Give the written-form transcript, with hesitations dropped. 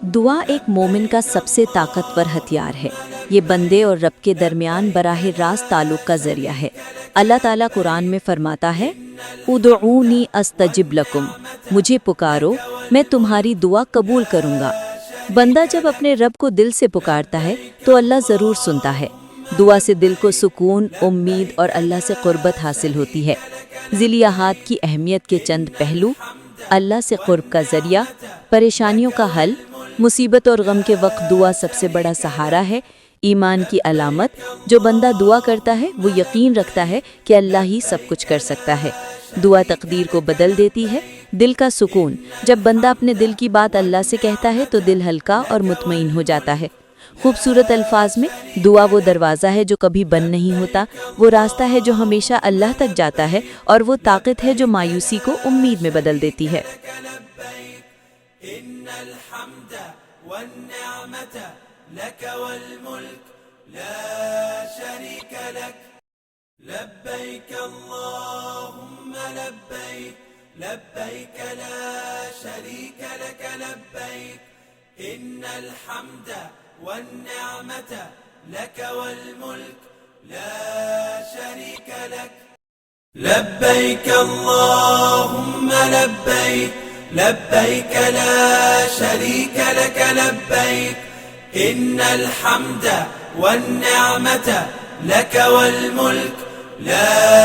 دعا ایک مومن کا سب سے طاقتور ہتھیار ہے۔ یہ بندے اور رب کے درمیان براہ راست تعلق کا ذریعہ ہے۔ اللہ تعالیٰ قرآن میں فرماتا ہے ادعونی استجب لکم، مجھے پکارو میں تمہاری دعا قبول کروں گا۔ بندہ جب اپنے رب کو دل سے پکارتا ہے تو اللہ ضرور سنتا ہے۔ دعا سے دل کو سکون، امید اور اللہ سے قربت حاصل ہوتی ہے۔ ذیلی احاد کی اہمیت کے چند پہلو: اللہ سے قرب کا ذریعہ، پریشانیوں کا حل، مصیبت اور غم کے وقت دعا سب سے بڑا سہارا ہے۔ ایمان کی علامت: جو بندہ دعا کرتا ہے وہ یقین رکھتا ہے کہ اللہ ہی سب کچھ کر سکتا ہے۔ دعا تقدیر کو بدل دیتی ہے۔ دل کا سکون: جب بندہ اپنے دل کی بات اللہ سے کہتا ہے تو دل ہلکا اور مطمئن ہو جاتا ہے۔ خوبصورت الفاظ میں: دعا وہ دروازہ ہے جو کبھی بند نہیں ہوتا، وہ راستہ ہے جو ہمیشہ اللہ تک جاتا ہے، اور وہ طاقت ہے جو مایوسی کو امید میں بدل دیتی ہے۔ إن الحمد والنعمة لك والملك لا شريك لك لبيك اللهم لبيك لبيك لا شريك لك لبيك إن الحمد والنعمة لك والملك لا شريك لك لبيك اللهم لبيك لبيك لا شريك لك لبيك إن الحمد والنعمة لك والملك لا